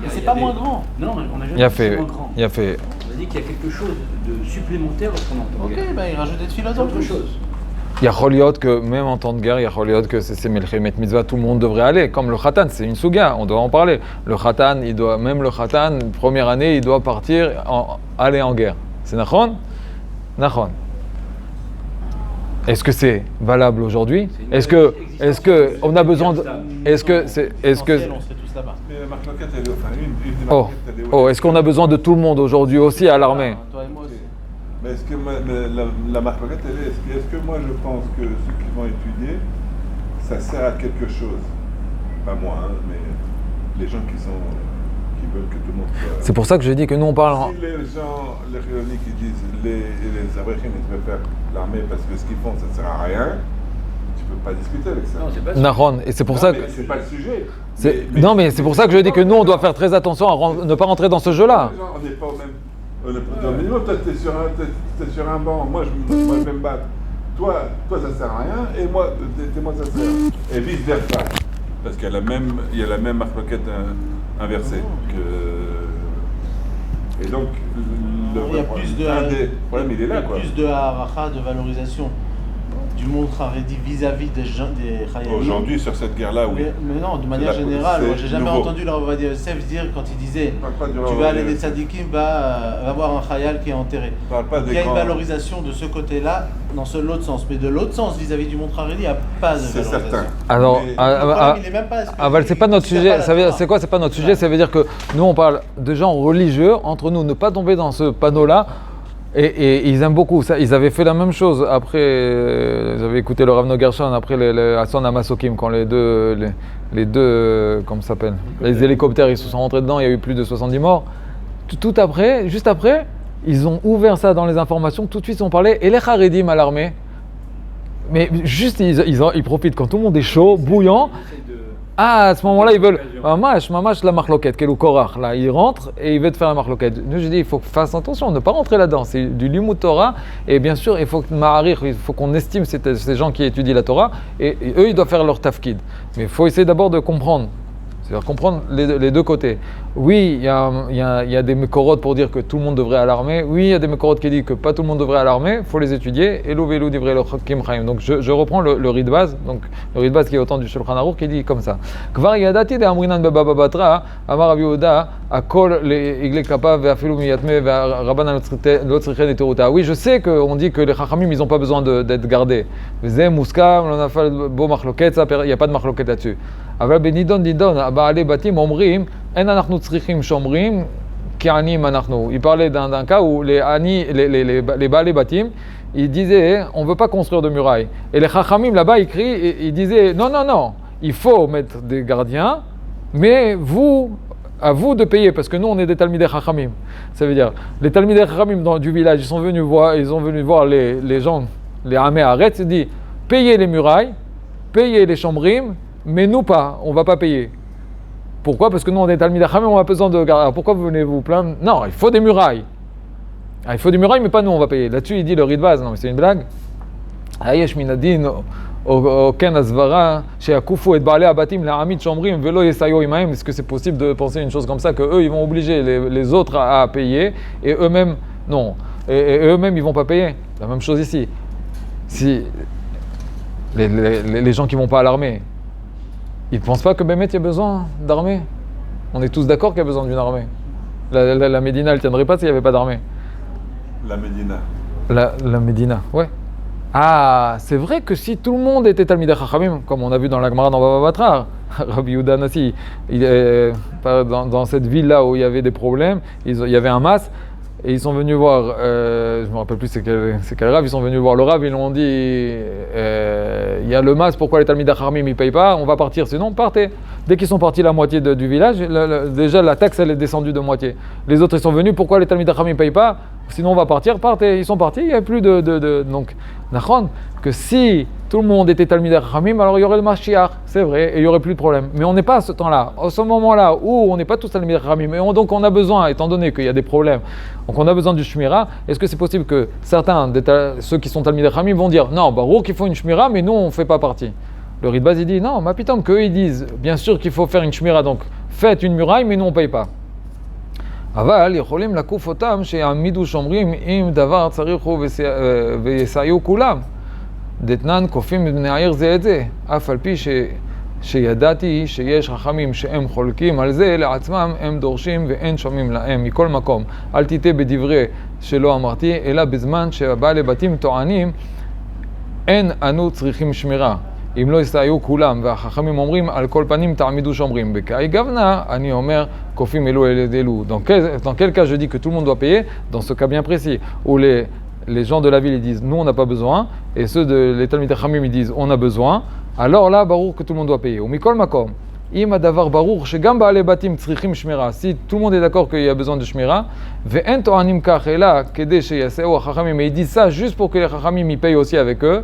C'est pas moins grand. Non, on a jamais dit moins grand. Il a fait. On a dit qu'il y a quelque chose de supplémentaire lorsqu'on entend. Ok, ben il rajoute des philosophes. Autre chose. Il y a Choliot que même en temps de guerre, il y a Choliot que c'est Melchemet Mitzvah, tout le monde devrait aller. Comme le Khatan, c'est une souga, on doit en parler. Le Khatan, même le Khatan, première année, il doit partir, aller en guerre. C'est Nachon? Nachon. Est-ce que c'est valable aujourd'hui? Est-ce que on a besoin de... Est-ce que... On serait tous là-bas. Mais la marloquette, elle est... Enfin, une des marloquettes, elle est... est-ce qu'on a besoin de tout le monde aujourd'hui aussi à l'armée? Toi et moi aussi. Mais est-ce que la marloquette, elle est... Est-ce que moi, je pense que ceux qui vont étudier, ça sert à quelque chose? Pas moi, hein, mais les gens qui veulent que tout le monde soit... C'est pour ça que je dis que nous on parle... Si les gens, les réunis qui disent les Abraham, ils veulent faire l'armée parce que ce qu'ils font, ça ne sert à rien, tu ne peux pas discuter avec ça. Non, c'est pas ça. Nahon, et c'est pour ça que... c'est pas le sujet. Non, mais c'est pour ça que je dis que nous on doit faire très attention à ne pas rentrer dans ce jeu-là. On n'est pas au même... On est pas au même niveau. Toi, t'es sur un banc, moi je vais me battre. Toi, ça sert à rien, et moi, ça sert. Et vice versa. Parce qu'il y a la même marloquette inversée. Et donc, il y a plus de haracha, de valorisation du monde haredi vis-à-vis des Chayyanim. Aujourd'hui, sur cette guerre-là, oui. Mais non, de manière générale, moi, j'ai jamais entendu le Rav Ovadia Yosef dire, quand il disait tu vas aller des tzadikim, va voir un Chayyal qui est enterré. Il y a une valorisation de ce côté-là, dans l'autre sens. Mais de l'autre sens, vis-à-vis du monde haredi, il n'y a pas de valorisation. C'est certain. Alors, c'est pas notre sujet. C'est quoi? C'est pas notre sujet. Ça veut dire que nous, on parle de gens religieux entre nous. Ne pas tomber dans ce panneau-là Et ils aiment beaucoup ça. Ils avaient fait la même chose après. J'avais écouté le Rav Nogershon après les Hassan Amasokim, quand les deux, comment ça s'appelle, les hélicoptères, ils se sont rentrés dedans. Il y a eu plus de 70 morts. Tout après, juste après, ils ont ouvert ça dans les informations. Tout de suite, ils ont parlé. Et les Haredim à l'armée. Mais juste, ils profitent quand tout le monde est chaud, bouillant. Ah, à ce moment-là, ils veulent. Mamash, la marloquette, quel ou korach. Là, ils rentrent et ils veulent te faire la marloquette. Nous, je dis, il faut faire attention, ne pas rentrer là-dedans. C'est du limud Torah. Et bien sûr, il faut qu'on estime ces gens qui étudient la Torah. Et eux, ils doivent faire leur tafkid. Mais il faut essayer d'abord de comprendre. C'est-à-dire comprendre les deux côtés. Oui, il y a des mécorotes pour dire que tout le monde devrait à l'armée. Oui, il y a des mécorotes qui disent que pas tout le monde devrait à l'armée. Il faut les étudier. Et l'ouvelu divrei le chakim chaim. Donc je reprends le ridbaz. Donc le ridbaz qui est autant du Shulchan Aruch qui dit comme ça. Kvar yadati de amrinan bebaba batra amar Rav Yehuda akol leigle kappa ve'afilu miyatme ve'rabanan lo tzrichen eteruta. Oui, je sais qu'on dit que les chachamim ils n'ont pas besoin d'être gardés. V'zeh muskam lo nafal bo machloket. Il n'y a pas de machloket là-dessus. אבל בנידון בעלי בתים אומרים אין אנחנו צריכים שומרים כעניים אנחנו. Il parlait d'un cas où les בעלי בתים ils disaient on ne veut pas construire de murailles. Et les chachamim là-bas ils disaient non, il faut mettre des gardiens, mais à vous de payer, parce que nous on est des talmidei chachamim. Ça veut dire, les talmidei chachamim du village, ils sont venus voir les gens, les amé arrêtent, ils disent payez les murailles, payez les chambrim, mais nous pas, on ne va pas payer. Pourquoi? Parce que nous on est talmidei chachamim, on a besoin de garder. Pourquoi vous venez vous plaindre? Non, il faut des murailles. Il faut des murailles, mais pas nous, on va payer. Là-dessus, il dit le ridbaz, non mais c'est une blague. Ayesh minadin או כן הסברה שיקופו את בעלי הבתים להעמיד שומרים ולא יסייעו עמהם. Est-ce que c'est possible de penser une chose comme ça, que eux ils vont obliger les autres à payer et eux-mêmes non, et eux-mêmes ils vont pas payer? La même chose ici. Si les gens qui vont pas à l'armée, ils pensent pas que Bémet il y a besoin d'armée? On est tous d'accord qu'il y a besoin d'une armée. La Médina elle tiendrait pas s'il y avait pas d'armée. La Médina. La Médina, ouais. Ah, c'est vrai que si tout le monde était Talmidei Chachamim, comme on a vu dans la Gemara dans Baba Batra, Rabbi Yehuda Nassi, dans cette ville-là où il y avait des problèmes, il y avait un mas, et ils sont venus voir, je ne me rappelle plus c'est quel Rav, ils sont venus voir le Rav, ils lui ont dit, il y a le mas, pourquoi les Talmidei Chachamim ne payent pas? On va partir, sinon partez. Dès qu'ils sont partis la moitié du village, déjà la taxe elle est descendue de moitié. Les autres ils sont venus, pourquoi les Talmidei Chachamim ne payent pas? Sinon on va partir, partez. Ils sont partis, il n'y a plus donc, Nachon, que si tout le monde était Talmidei Chachamim, alors il y aurait le Mashiach, c'est vrai, et il n'y aurait plus de problème. Mais on n'est pas à ce temps-là, à ce moment-là où on n'est pas tous Talmidei Chachamim, et donc on a besoin, étant donné qu'il y a des problèmes, donc on a besoin du Shmira. Est-ce que c'est possible que certains, ceux qui sont Talmidei Chachamim vont dire, non, Baruch qu'il faut une Shmira, mais nous on ne fait pas partie? Le Ridbaz il dit, non, ma pitom, qu'eux ils disent, bien sûr qu'il faut faire une Shmira, donc faites une muraille, mais nous on ne paye pas. אבל יכולים לקוף אותם שיעמידו שומרים אם דבר צריכו ויסייעו כולם. דתנן קופים בני העיר זה את זה, אף על פי שידעתי שיש חכמים שהם חולקים על זה לעצמם, הם דורשים ואין שומעים להם מכל מקום. אל תיטה בדברי שלא אמרתי, אלא בזמן שבעלי בתים טוענים, אין אנו צריכים שמירה. אם לא יסייעו כולם, והחכמים אומרים, על כל פנים תעמידו שומרים. בקאי גוונה, אני אומר, כופים אלו אל אלו. Dans quel cas je dis que tout le monde doit payer? Dans ce cas bien précis, où les gens de la ville ils disent, nous on n'a pas besoin, et ceux de les Talmidei Chachamim ils disent, on a besoin, alors là, baruch que tout le monde doit payer. ומכל מקום, אם הדבר ברור שגם בעלי בתים צריכים שמירה, si tout le monde est d'accord qu'il y a besoin de שמירה, ואין טוענים כך, אלא כדי שיסייעו החכמים, et ils disent ça juste pour que les חכמים ils payent aussi avec eux,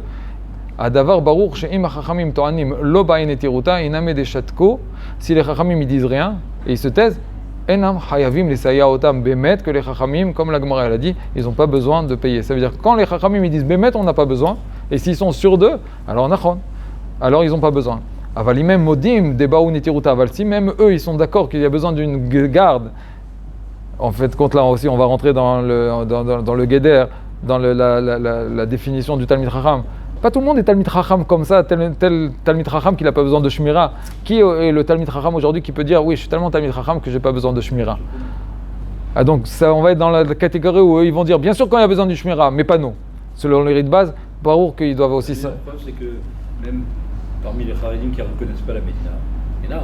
הדבר ברור שאם החכמים טוענים לא בעין נטירותה, אינם דשתקו, si les חכמים ils disent rien, et ils se taisent, אינם חייבים לסייע אותם באמת, que les חכמים, comme la Gemara elle a dit, ils n'ont pas besoin de payer. Ça veut dire que quand les חכמים ils disent באמת on n'a pas besoin, et s'ils sont sûrs d'eux, alors נכון, alors ils n'ont pas besoin. אבל אם הם מודים דבאו נטירותה, אבל si même eux ils sont d'accord qu'il y a besoin d'une garde, en fait compte là aussi on va rentrer dans le Geder, dans la définition du Talmid Chacham. Pas tout le monde est Talmid Chacham comme ça, tel Talmid Chacham qu'il n'a pas besoin de Shmira. Qui est le Talmid Chacham aujourd'hui qui peut dire oui, je suis tellement Talmid Chacham que je n'ai pas besoin de Shmira? Ah, donc ça, on va être dans la catégorie où ils vont dire bien sûr quand il y a besoin du Shmira, mais pas nous. Selon les rites de base, Baruch qu'ils doivent aussi ça. Le problème c'est que même parmi les Haredim qui ne reconnaissent pas la Médina, il y en a,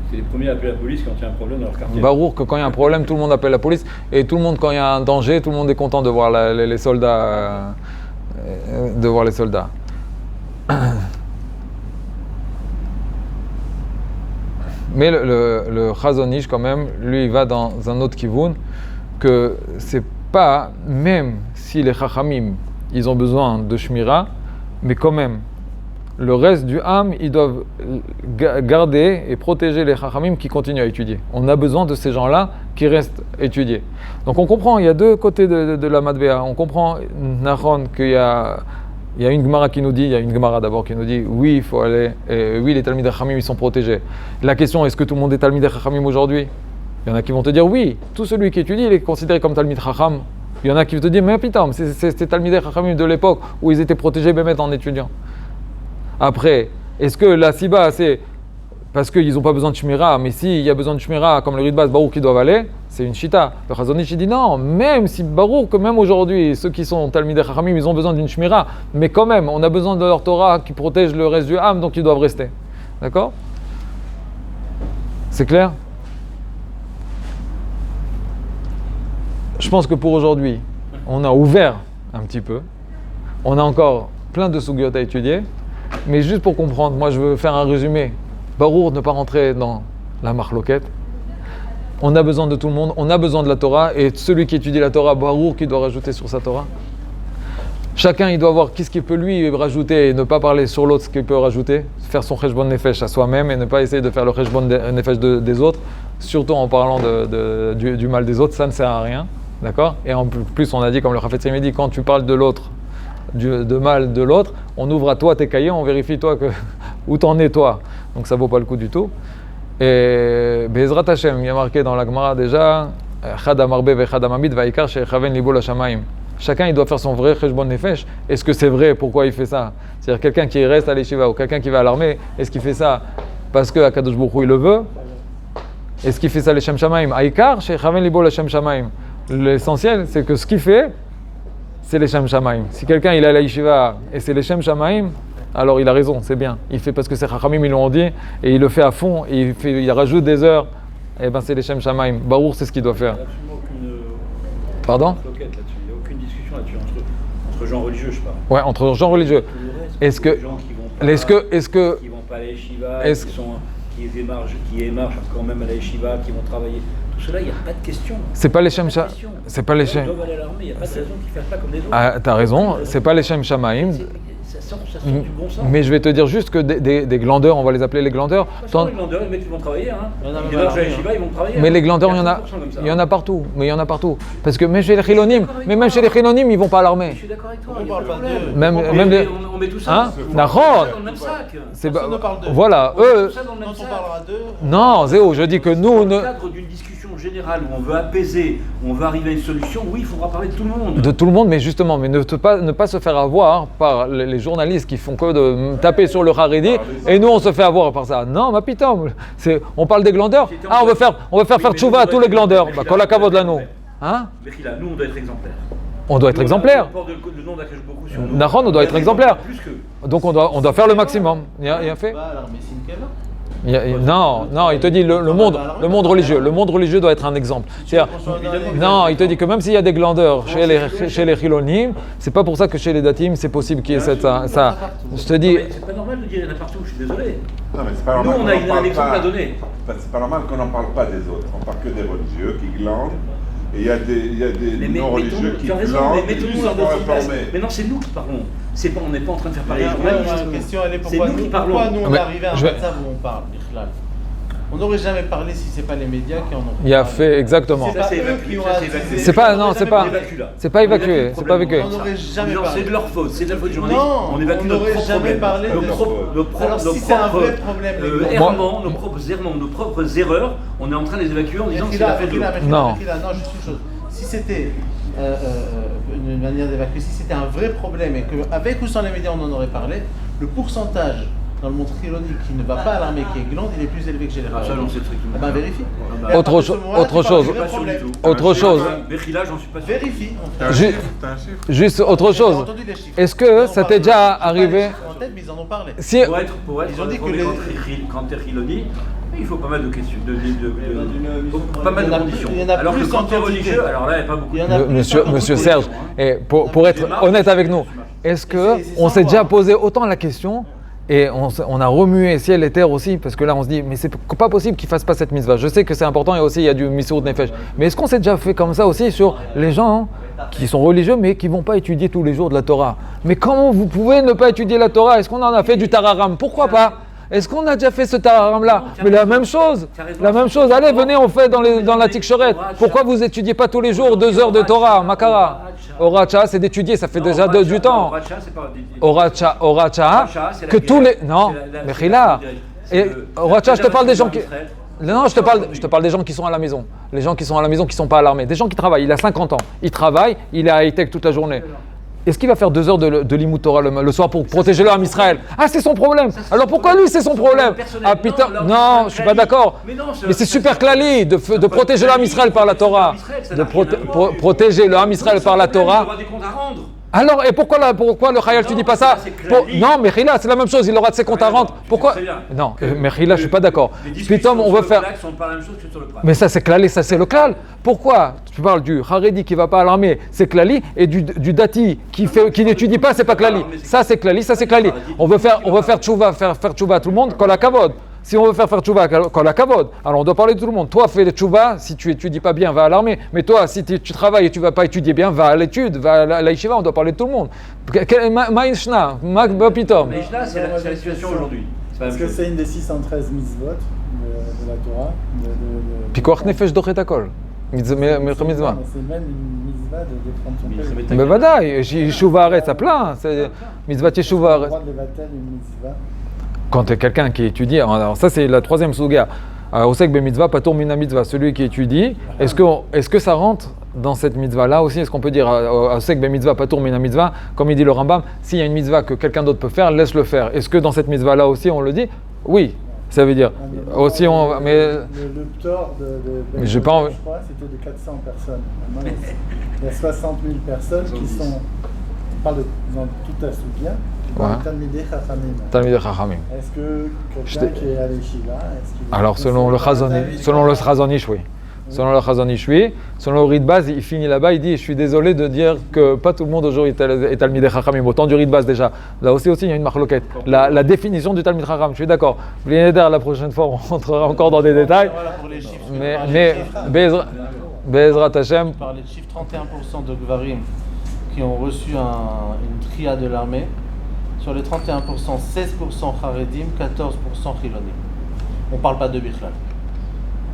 C'est les premiers à appeler la police quand il y a un problème dans leur quartier. Barour que quand il y a un problème, tout le monde appelle la police et tout le monde, quand il y a un danger, tout le monde est content de voir les soldats. De voir les soldats. Mais le Chazon Ish, quand même, lui, il va dans un autre kivun, que c'est pas, même si les Chachamim, ils ont besoin de Shmira, mais quand même, le reste du Ham, ils doivent garder et protéger les Chachamim qui continuent à étudier. On a besoin de ces gens-là qui restent étudier. Donc on comprend, il y a deux côtés de la Matbea. On comprend, Nahon, qu'il y a une Gemara qui nous dit, il y a une Gemara d'abord qui nous dit, oui, il faut aller, oui, les Talmidei Chachamim, ils sont protégés. La question, est-ce que tout le monde est Talmidei Chachamim aujourd'hui? Il y en a qui vont te dire, oui, tout celui qui étudie, il est considéré comme Talmid Chacham. Il y en a qui vont te dire, mais putain, c'est Talmidei Chachamim de l'époque où ils étaient protégés, même en étudiant. Après, est-ce que la Siba, c'est parce qu'ils n'ont pas besoin de Shmira, mais s'il y a besoin de Shmira, comme le Ridbaz, Baruch, qui doivent aller, c'est une Shita. Le Chazon Ish dit non, même si Baruch, que même aujourd'hui, ceux qui sont Talmidei Chachamim, ils ont besoin d'une Shmira, mais quand même, on a besoin de leur Torah qui protège le reste du Ham, donc ils doivent rester. D'accord? C'est clair? Je pense que pour aujourd'hui, on a ouvert un petit peu. On a encore plein de sougiyot à étudier. Mais juste pour comprendre, moi je veux faire un résumé. Barour, ne pas rentrer dans la marloquette. On a besoin de tout le monde, on a besoin de la Torah, et celui qui étudie la Torah, Barour, qui doit rajouter sur sa Torah. Chacun, il doit voir qu'est-ce qu'il peut lui rajouter et ne pas parler sur l'autre ce qu'il peut rajouter. Faire son cheshbon nefesh à soi-même et ne pas essayer de faire le cheshbon nefesh des autres, surtout en parlant du mal des autres, ça ne sert à rien. D'accord? Et en plus, on a dit, comme le Chafetz Chaim dit, quand tu parles de l'autre, de mal de l'autre, on ouvre à toi tes cahiers, on vérifie toi où t'en es toi. Donc ça vaut pas le coup du tout. Et Be'ezrat Hashem, il y a marqué dans la Gemara déjà, Chad amarbe ve'chad amamid va'ikar she'echaven libo l'shamayim. Chacun il doit faire son vrai cheshbon nefesh. Est-ce que c'est vrai? Pourquoi il fait ça? C'est-à-dire quelqu'un qui reste à l'Yeshiva ou quelqu'un qui va à l'armée, est-ce qu'il fait ça parce que Akadosh Baruch Hu il le veut? Est-ce qu'il fait ça les Shem Shamayim? Aikar she'echaven libo l'shem Shamayim. L'essentiel c'est que ce qu'il fait, c'est les Shem Shamayim. Si quelqu'un il est à la Yeshiva et c'est les Shem Shamayim, alors il a raison, c'est bien. Il fait parce que c'est Chachamim, ils l'ont dit, et il le fait à fond, et il rajoute des heures, et ben c'est les Shem Shamayim. Barour, c'est ce qu'il doit faire. Il n'y a absolument aucune Pardon? floquette là-dessus, il n'y a aucune discussion là-dessus, entre gens religieux, je parle. Ouais, entre gens religieux. Est-ce que les gens qui vont pas à la Yeshiva, qui émargent quand même à la Yeshiva, qui vont travailler, tout cela, il n'y a pas de question. C'est pas les Shem Shamayim. C'est pas les Shem. Ils doivent aller à l'armée, il n'y a pas de raison qu'ils ne fassent pas comme les autres. Ah, t'as raison, c'est pas les Shem Shamayim. Ça sort du bon sens. Mais je vais te dire juste que des glandeurs, on va les appeler les glandeurs. Les glandeurs, les mecs qui vont travailler, hein. Ils démarchent à la Yeshiva, ils vont travailler. Mais les glandeurs, il y en a partout. Mais il y en a partout. Parce que même chez les Chilonim, ils vont pas à l'armée. Je suis d'accord avec toi. On parle pas d'eux. On met tout ça. Hein? Dans le même sac. Personne ne parle d'eux. Voilà, eux. Quand on parlera d'eux. Non, Zéo, je dis que nous. Dans le cadre d'une discussion générale où on veut apaiser, où on veut arriver à une solution, oui, il faudra parler de tout le monde. De tout le monde, mais justement, mais ne pas se faire avoir par les journalistes qui font que de taper sur le Haredi, et nous on se fait avoir par ça. Non, ma putain, on parle des glandeurs. Ah, on veut faire tchouva à tous les glandeurs. Bah, quand la cavode là, nous. Hein? Nous, on doit être exemplaires. On doit être exemplaires. Le nom d'Akadosh Baruch Hu sur nous. Nahon, on doit être exemplaires. Donc on doit faire le maximum. Il y a fait. Non, il te dit le monde religieux. Le monde religieux doit être un exemple. Non, il te dit que même s'il y a des glandeurs chez les Chilonim, c'est pas pour ça que chez les Datim c'est possible qu'il y ait ça. Je te dis. C'est pas normal de dire il y en a partout, je suis désolé. Non, mais c'est pas Nous, normal on a un exemple à donner. C'est pas normal qu'on n'en parle pas des autres. On parle que des religieux qui glandent. Et il y a des non-religieux qui glandent et qui sont réformés. Mais non, c'est nous qui parlons. On n'est pas en train de faire parler les journalistes. journalistes. La question, elle est pourquoi nous on est arrivé à un WhatsApp où on parle, Bichlal. On n'aurait jamais parlé si c'est pas les médias qui en ont parlé. Il a fait exactement. Ça, c'est évacué. C'est pas évacué. C'est pas évacué. On n'aurait jamais parlé. C'est de leur faute. C'est de la faute du journaliste. Non, on évacue n'aurait jamais parlé de Alors si c'est un vrai problème, nos propres errements, nos propres erreurs, on est en train de les évacuer en disant que c'est la faute de l'autre. Non, juste une chose. Si c'était une manière d'évacuer, si c'était un vrai problème et qu'avec ou sans les médias on en aurait parlé, le pourcentage dans le monde chiloni qui ne va pas à l'armée, qui est glande, il est plus élevé que chez les rabbins. Ça, j'en sais strictement. Eh ben vérifie. Autre chose. Bechila, j'en suis pas sûr. Vérifie. Juste autre chose. Est-ce que ça t'est déjà arrivé? En tête, mais ils en ont parlé. Pour être, ils ont dit que quand t'es chiloni, Il faut pas mal de questions, pas mal de conditions. Alors que quand tu es religieux, alors là, il n'y a pas beaucoup. Monsieur Serge, et pour être honnête avec nous, est-ce qu'on s'est déjà posé autant la question et on a remué ciel et terre aussi, parce que là on se dit, mais c'est pas possible qu'il fasse pas cette mitzvah. Je sais que c'est important et aussi il y a du Misirout Nefesh. Mais est-ce qu'on s'est déjà fait comme ça aussi sur les gens qui sont religieux mais qui vont pas étudier tous les jours de la Torah? Mais comment vous pouvez ne pas étudier la Torah? Est-ce qu'on en a fait du Tararam? Pourquoi pas? Est-ce qu'on a déjà fait ce Tararam-là? Mais la même chose. Allez, venez, on fait dans la Tiksheret. Pourquoi vous étudiez pas tous les jours 2 heures de Torah, Makara? Oracha, c'est d'étudier, ça fait déjà du temps. Oracha, que tous les... Non, mais Khila. Et Oracha, je te parle des gens qui... Non, je te parle des gens qui sont à la maison. Les gens qui sont à la maison, qui ne sont pas à l'armée. Des gens qui travaillent. Il a 50 ans. Il travaille, il est à high-tech toute la journée. Est-ce qu'il va faire 2 heures de Limud Torah le soir pour protéger l'homme Israël? Ah, c'est son problème. Alors pourquoi lui, c'est son problème? Ah putain, non, je ne suis pas d'accord. Mais c'est super clali de protéger l'homme Israël par la Torah. De protéger l'homme Israël par la Torah. Alors, et pourquoi le Khayal, tu dis pas ça? Non, mais Khila, c'est la même chose, il aura de ses comptes à rente. Pourquoi? Non, mais Khila, je suis pas d'accord. Pitom, on veut faire. Mais ça, c'est Klali, ça, c'est le Klal. Pourquoi? Tu parles du Haredi qui va pas à l'armée, c'est Klali, et du Dati qui n'étudie pas, c'est pas Klali. Ça, c'est Klali, ça, c'est Klali. On veut faire tchouva, faire tchouva à tout le monde, kol hakavod. Si on veut faire tchouva, kol hakavod, alors on doit parler de tout le monde. Toi, fais le tchouva, si tu étudies pas bien, va à l'armée. Mais toi, si tu travailles et tu vas pas étudier bien, va à l'étude, va à la yeshiva, on doit parler de tout le monde. Ma'ishna, Pitom. Mais c'est la situation aujourd'hui. Parce que c'est une des 613 mitzvot de la Torah. Pikuach nefesh dochet hakol. Mitzvah. C'est même une mitzvah de défendre son père. Mais vadaï, yeshuva haaretz, ça plein. C'est mitzvah yeshuva haaretz. Le droit de levatel une mitzvah. Quand tu es quelqu'un qui étudie, alors ça c'est la 3e souga. Osek be mitzvah, patur mina mitzvah, celui qui étudie. Est-ce que ça rentre dans cette mitzvah-là aussi? Est-ce qu'on peut dire Osek be mitzvah, patur mina mitzvah, comme il dit le Rambam, s'il y a une mitzvah que quelqu'un d'autre peut faire, laisse-le faire. Est-ce que dans cette mitzvah-là aussi on le dit? Oui, ça veut dire. Aussi le ptor de j'ai pas envie. Je crois, c'était de 400 personnes. Maintenant, il y a 60 000 personnes qui sont. On parle dans toute la souga. Talmidei Chachamim. Est-ce que quelqu'un qui est à l'Yeshiva, alors selon le Chazon Ish, oui. Selon le Chazon Ish, oui. Selon le Ritbaz, il finit là-bas, il dit, je suis désolé de dire que pas tout le monde aujourd'hui est Talmidei Chachamim. Autant du Ritbaz déjà. Là aussi, il y a une marloquette. La définition du Talmid Chacham, je suis d'accord. La prochaine fois, on rentrera encore dans des détails. Mais Be'ezrat Hashem. Par les chiffres, 31% de Gvarim qui ont reçu une tria de l'armée. Sur les 31%, 16% Haredim, 14% Chilonim. On ne parle pas de Bichlal.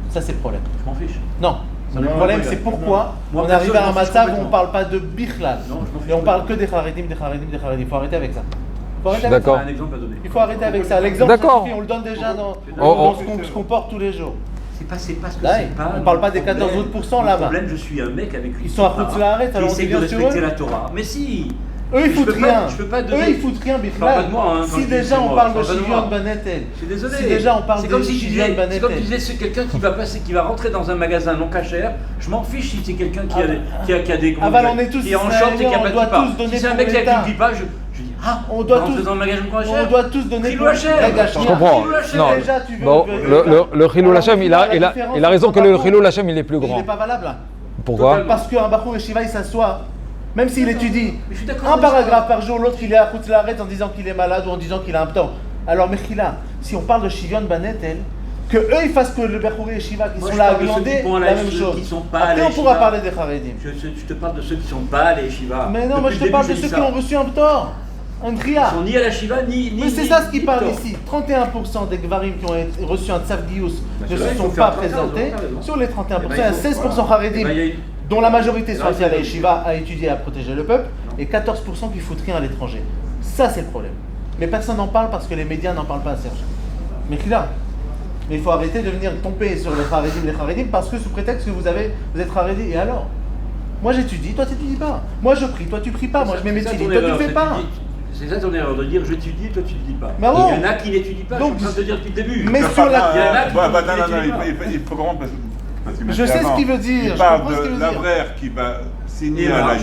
Ça, c'est le problème. Je m'en fiche. Non. Le problème, c'est pourquoi on arrive à un matzah où on ne parle pas de Bichlal. Et on parle que des Haredim. Il faut arrêter avec ça. D'accord. Il faut arrêter avec ça. L'exemple, on le donne déjà dans ce qu'on porte tous les jours. C'est pas ce que là, c'est pas. On ne parle pas des 14 autres pourcents là-bas. Le problème, je suis un mec avec lui. Ils sont à Khoutz-Laharet, alors on essaie de respecter la Torah. Mais si. Eux, ils foutent rien. Eux, ils foutent rien, Bichlal. Si déjà on parle de Shivyon Banetel. Je suis désolé. Si déjà on parle de Shivyon Banetel. C'est comme tu disais, c'est quelqu'un qui va rentrer dans un magasin non cachère. Je m'en fiche si c'est quelqu'un qui a des gros. On est tous qui est en short et qui a pas de kippa. Si c'est un mec qui a une kippa, je dis on doit tous donner pour je comprends. Non. Le Chilul Hashem, il a raison que le Chilul Hashem, il est plus grand. Il n'est pas valable. Pourquoi? Parce qu'un Bachour Yeshiva, il s'assoit. Même s'il étudie un paragraphe par jour, l'autre il est à Khoutz-Laharet en disant qu'il est malade ou en disant qu'il a un ptor. Alors Mechila, si on parle de Shivyon Banetel, que eux ils fassent que le Bachour Yeshiva qui sont là à glander, la même chose. Après on pourra parler des Haredim. Je te parle de ceux qui sont pas à la Yeshiva. Mais non, moi je te parle de ceux qui ont reçu un ptor. Un tria. Ils sont ni à la Shiva ni. Mais c'est ça ce qui parle ici. 31% des Gvarim qui ont reçu un Tsav Gius ne se sont pas présentés. Sur les 31%, il y a 16% Haredim, dont la majorité sont assis à la Yeshiva à étudier et à protéger le peuple, et 14% qui foutent rien à l'étranger. Ça c'est le problème. Mais personne n'en parle parce que les médias n'en parlent pas, Serge. Mais il faut arrêter de venir tomber sur les Haredim parce que sous prétexte que vous êtes Haredi. Et alors? Moi j'étudie, toi tu n'étudies pas. Moi je prie, toi tu pries pas. Moi je mets mes tefilines, toi tu ne fais pas. C'est ça ton erreur de dire j'étudie, toi tu ne dis pas. Mais bon, il y en a qui n'étudient pas, donc, je suis en train de te dire depuis le début. Mais sur la. Il faut comprendre parce que je sais ce qu'il veut dire. Il parle de l'Avrère qui va signer à la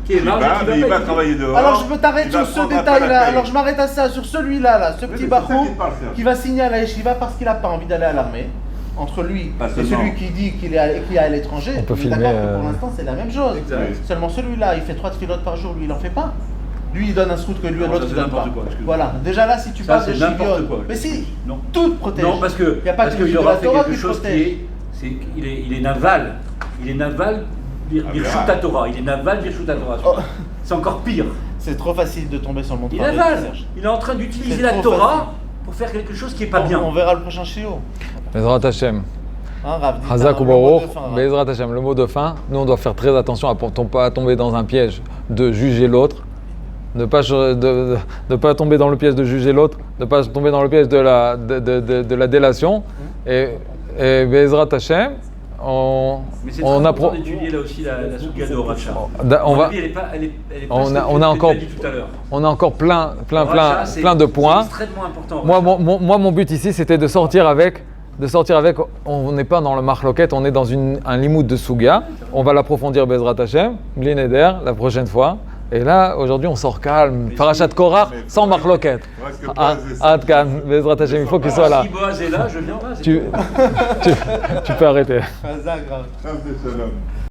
qui est marge, mais il va travailler dehors. Alors je peux t'arrêter sur ce détail-là. Alors je m'arrête à ça, sur celui-là, là, ce petit Bahou qui va signer à la yeshiva parce qu'il n'a pas envie d'aller à l'armée. Entre lui et celui qui dit qu'il est à l'étranger, on peut filmer. D'accord que pour l'instant c'est la même chose. Exact. Seulement celui-là, il fait 3 tfilotes par jour, lui il en fait pas. Lui il donne un srout que lui et l'autre il donne pas. Voilà. Déjà là, si tu parles de shivyon, mais si, tout protège. Non, parce que il n'y a pas que il de aura la fait Torah quelque qui chose protège. il est naval. Il est naval. Birshut Torah. Il est naval Birshut Torah. C'est encore pire. C'est trop facile de tomber sur le monde. Il est naval. Il est en train d'utiliser la Torah pour faire quelque chose qui est pas bien. On verra le prochain shiur. Bezrat Hashem. Hazak ou Baruch, Bezrat Hashem, le mot de fin. Nous, on doit faire très attention à ne pas tomber dans un piège de juger l'autre, ne pas tomber dans le piège de juger l'autre, ne pas tomber dans le piège de la délation. Et Bezrat Hashem, on apprend d'étudier là aussi la souga de Racha. On a encore plein de points. C'est extrêmement important. Moi, mon but ici, c'était de sortir avec. On n'est pas dans le marloquette, on est dans un limoud de Souga. On va l'approfondir Bezrat Hashem, Glineder, la prochaine fois. Et là, aujourd'hui, on sort calme. Parashat Korach, sans marloquette. Adkan, Bezrat Hashem, il faut qu'il soit là. Si Boaz est là, je viens pas. Tu peux arrêter.